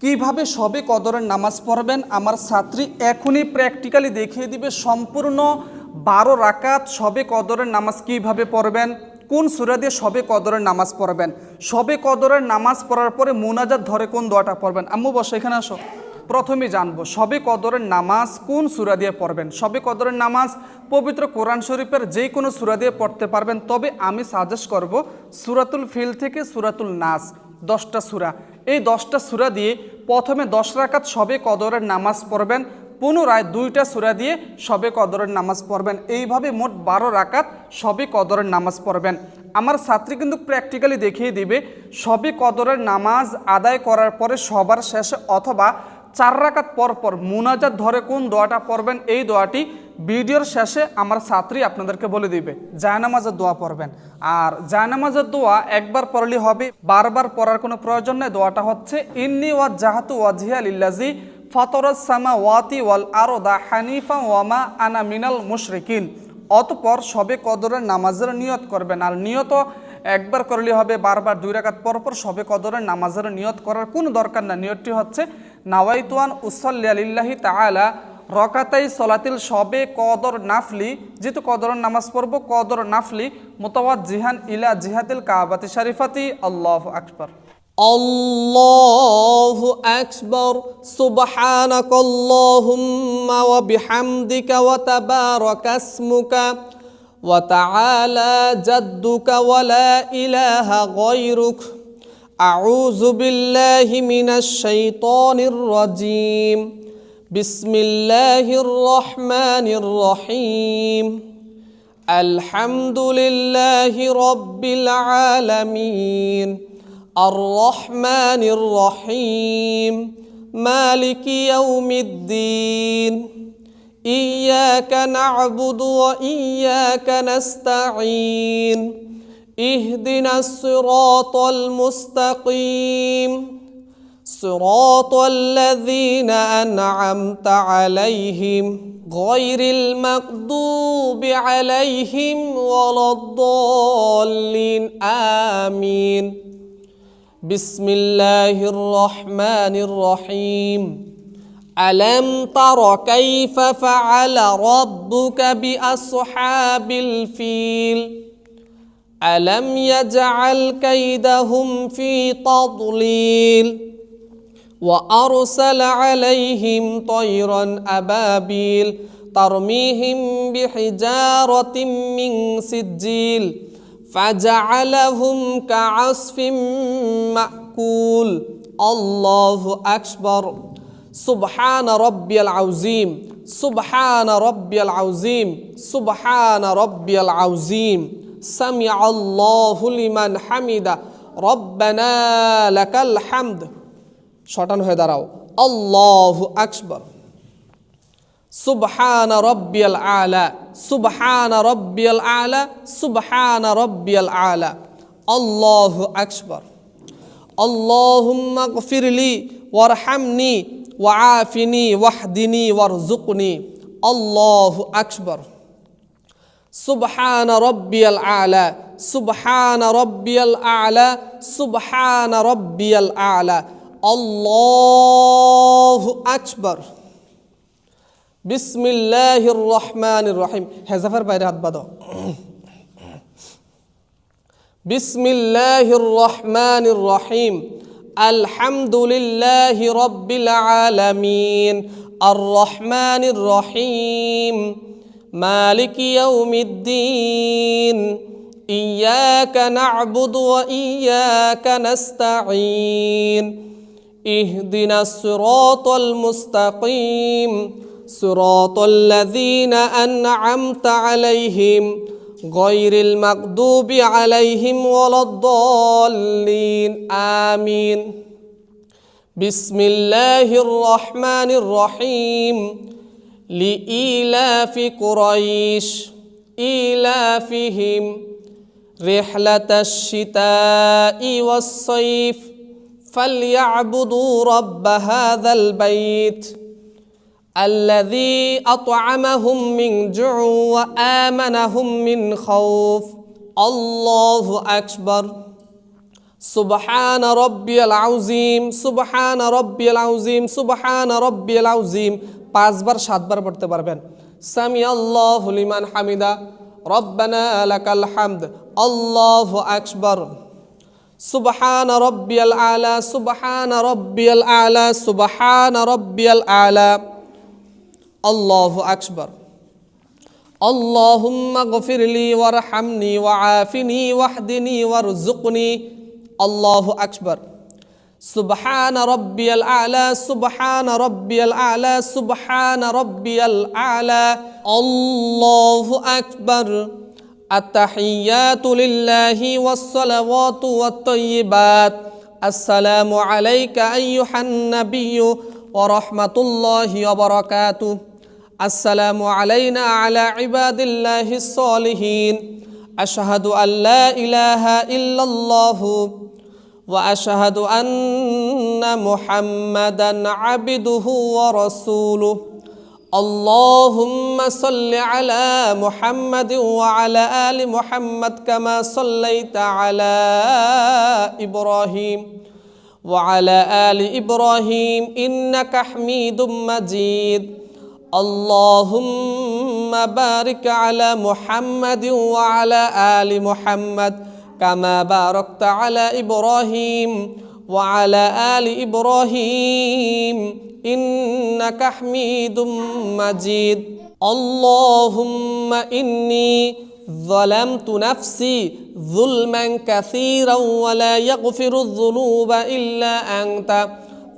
কিভাবে শবে কদরের নামাজ পড়বেন আমার ছাত্রী এখনই প্র্যাকটিক্যালি দেখিয়ে দিবে। সম্পূর্ণ 12 রাকাত শবে কদরের নামাজ কিভাবে পড়বেন, কোন সূরা দিয়ে শবে কদরের নামাজ পড়বেন, শবে কদরের নামাজ পড়ার পরে মুনাজাত ধরে কোন দোয়াটা পড়বেন। আম্মু বসো, এখানে আসো। প্রথমে জানবো শবে কদরের নামাজ কোন সূরা দিয়ে পড়বেন। শবে কদরের নামাজ পবিত্র কোরআন শরীফের যে কোনো সূরা দিয়ে পড়তে পারবেন, তবে আমি সাজেস্ট করব সূরাতুল ফিল থেকে সূরাতুল নাস, 10টা সূরা। এই 10টা সূরা দিয়ে প্রথমে 10 রাকাত শবে কদরের নামাজ পড়বেন, পুনরায় 2টা সূরা দিয়ে শবে কদরের নামাজ পড়বেন। এইভাবে মোট 12 রাকাত শবে কদরের নামাজ পড়বেন। আমার ছাত্রী কিন্তু প্র্যাকটিক্যালি দেখিয়ে দিবে শবে কদরের নামাজ আদায় করার পরে সবার শেষে অথবা 4 রাকাত পর পর মুনাজাত ধরে কোন দোয়াটা পড়বেন। এই দোয়াটি ভিডিওর শেষে আমার ছাত্রী আপনাদেরকে বলে দিবে। জায়নামাজের দোয়া পড়বেন, আর জায়নামাজের দোয়া একবার পড়লে হবে, বারবার পড়ার কোনো প্রয়োজন নেই। দোয়াটা হচ্ছে ইন্নী ওয়াজ্জাহাতু ওয়াজহিয়া লিল্লাযী ফাতারাস সামাওয়াতি ওয়াল আরদা হানিফা ওয়ামা আনা মিনাল মুশরিকিন। অতঃপর শবে কদরের নামাজের নিয়ত করবেন, আর নিয়ত একবার করলে হবে, বারবার 2 রাকাত পর পর শবে কদরের নামাজের নিয়ত করার কোনো দরকার না। নিয়তটি হচ্ছে নাওয়াইতুয়ান উসাল্লি লিল্লাহি তাআলা রকাতাই সলাতিল শবে কদর নাফলি, যেহেতু কদরের নামাজ পড়ব কদর নাফলি মুতাওয়াজ্জিহান ইলা জিহাতিল কাবাতি শরীফাতি। আল্লাহু আকবার। আল্লাহু আকবার। সুবহানাকাল্লাহুম্মা ওয়া বিহামদিকা ওয়া তাবারাকাসমুকা ওয়া তাআলা জাদ্দুকা ওয়া লা ইলাহা গায়রুক। আউযু বিল্লাহি মিনাশ শাইতানির রাজীম। বিসমিল্লাহির রহমানির রহিম। আলহামদুলিল্লাহি রাব্বিল আলামিন। الرحمن الرحيم مالك يوم الدين إياك نعبد وإياك نستعين اهدنا الصراط المستقيم صراط الذين أنعمت عليهم غير المغضوب عليهم ولا الضالين آمين. بسم الله الرحمن الرحيم. ألم تر كيف فعل ربك بأصحاب الفيل ألم يجعل كيدهم في تضليل وأرسل عليهم طيرا أبابيل ترميهم بحجارة من سجيل فجعلهم كعصف مأكول. الله أكبر. سبحان ربي العظيم سبحان ربي العظيم سبحان ربي العظيم سمع الله لمن حمده ربنا لك الحمد. শটান হয়ে দাঁড়াও। আল্লাহু আকবার। سبحان ربي الأعلى سبحان ربي الأعلى سبحان ربي الأعلى. الله أكبر. اللهم اغفر لي وارحمني وعافني واهدني وارزقني. الله أكبر. سبحان ربي الأعلى سبحان ربي الأعلى سبحان ربي الأعلى. الله أكبر. বিসমিল্লাহির রহমানির রহিম। হেজাফের বাইরে হাত বাঁধো। বিসমিল্লাহির রহমানির রহিম। আলহামদুলিল্লাহি রাব্বিল আলামিন আর রহমানির রহিম মালিকি ইয়াউমিদ্দিন ইয়াকা না'বুদু ওয়া ইয়াকা নাস্তাঈন ইহদিনাস সিরাতাল মুস্তাকিম صراط الذين أنعمت عليهم غير المغضوب عليهم ولا الضالين آمين. بسم الله الرحمن الرحيم. لإيلاف قريش إيلافهم رحلة الشتاء والصيف فليعبدوا رب هذا البيت الذي أطعمهم من جوع وآمنهم من خوف. الله أكبر. সুবহান রব্বিয়াল আউজিম, সুবহান রব্বিয়াল আউজিম, সুবহান রব্বিয়াল আউজিম 5 বার 7 বার পড়তে পারবেন। সামি আল্লাহু লিমান হামিদা, রব্বানা লাকাল হামদ, আল্লাহু আকবার, সুবহান রব্বিয়াল আলা, সুবহান রব্বিয়াল আলা, সুবহান রব্বিয়াল আলা, আল্লাহু আকবার। আল্লাহুম্মা গফিরলি ওয়ারহামনি ওয়াআফিনি ওয়াহদিনি ওয়ারযুকনি, আল্লাহু আকবার। সুবহান রব্বিয়াল আলা, সুবহান রব্বিয়াল আলা, সুবহান রব্বিয়াল আলা, আল্লাহু আকবার। আত-তাহিয়াতু লিল্লাহি ওয়াস-সালাওয়াতু ওয়াত-তাইয়্যিবাত, আসসালামু আলাইকা আইয়ুহান নাবিয়্যু ওয়া রাহমাতুল্লাহি ওয়া বারাকাতুহু, আসসালামু আলাইনা আলা ইবাদিল্লাহিস সালিহিন, আশহাদু আল্লা ইলাহা ইল্লাল্লাহু ওয়া আশহাদু আন্না মুহাম্মাদান আবদুহু ওয়া রাসূলুহু। আল্লাহুম্মা সাল্লি আলা মুহাম্মাদিন ওয়া আলা আলি মুহাম্মাদ কামা সাল্লাইতা আলা ইব্রাহিম ওয়া আলা আলি ইব্রাহিম ইন্নাকা হামিদুম মাজিদ। আল্লাহুম্মা বারিক আলা মুহাম্মাদিন ওয়া আলা আলি মুহাম্মাদ কামা বারাকতা আলা ইব্রাহিম ওয়া আলা আলি ইব্রাহিম ইন্নাকা হামিদুম মাজিদ। আল্লাহুম্মা ইন্নী যালামতু নাফসি যুলমান কাসীরান ওয়া লা ইয়াগফিরুয যুনুবা ইল্লা আনতা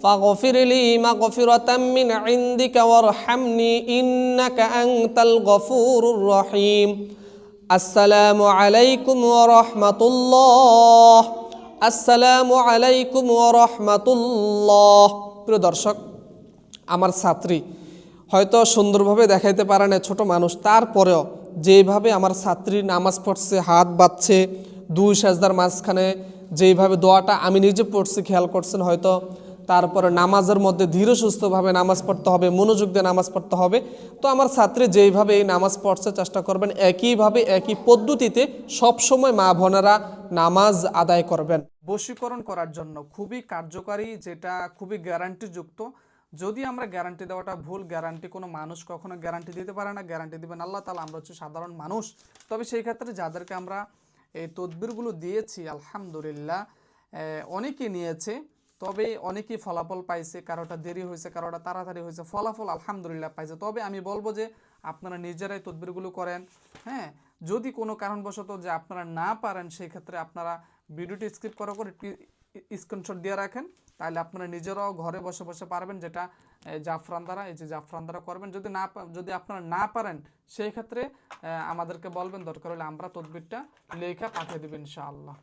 ফাগফিরলি মাগফিরাতাম মিন ইনদিকা ওয়ারহামনি ইন্নাকা আনতাল গফুরুর রহিম। আসসালামু আলাইকুম ওয়া রাহমাতুল্লাহ, আসসালামু আলাইকুম ওয়া রাহমাতুল্লাহ। প্রিয় দর্শক, আমার ছাত্রী হয়তো সুন্দরভাবে দেখাইতে পারে না, ছোট মানুষ, তারপরেও যেভাবে আমার ছাত্রী নামাজ পড়ছে, হাত বাঁধছে, 2 সাজদার মাঝখানে যেইভাবে দোয়াটা আমি নিজে পড়ছি খেয়াল করছেন হয়তো, তারপরে নামাজের মধ্যে ধীরে সুস্থভাবে নামাজ পড়তে হবে, মনোযোগ দিয়ে নামাজ পড়তে হবে। তো আমার ছাত্রী যেইভাবে এই নামাজ পড়ছে চেষ্টা করবেন একইভাবে একই পদ্ধতিতে সবসময় মা বোনেরা নামাজ আদায় করবেন। বশীকরণ করার জন্য খুবই কার্যকারী, যেটা খুবই গ্যারান্টিযুক্ত। যদি আমরা গ্যারান্টি দেওয়াটা ভুল, গ্যারান্টি কোনো মানুষ কখনো গ্যারান্টি দিতে পারে না, গ্যারান্টি দিবেন আল্লাহ তাআলা। আমরা হচ্ছে সাধারণ মানুষ। তবে সেই ক্ষেত্রে যাদেরকে আমরা এই তদবিরগুলো দিয়েছি আলহামদুলিল্লাহ অনেকে নিয়েছে, তবে অনেকেই ফলাফল পাইছে, কারোটা দেরি হয়েছে, কারোটা তাড়াতাড়ি হয়েছে, ফলাফল আলহামদুলিল্লাহ পাইছে। তবে আমি বলবো যে আপনারা নিজেরাই তদবিরগুলো করেন। হ্যাঁ, যদি কোনো কারণবশত যে আপনারা না পারেন, সেই ক্ষেত্রে আপনারা ভিডিওটি স্কিপ করার পর স্ক্রিনশট দিয়ে রাখেন, তাহলে আপনারা নিজেরাও ঘরে বসে বসে পারবেন, যেটা জাফরান দ্বারা, এই যে জাফরান দ্বারা করবেন। যদি আপনারা না পারেন, সেই ক্ষেত্রে আমাদেরকে বলবেন, দরকার হলে আমরা তদবিরটা লেখা পাঠিয়ে দেবেন ইনশাআল্লাহ।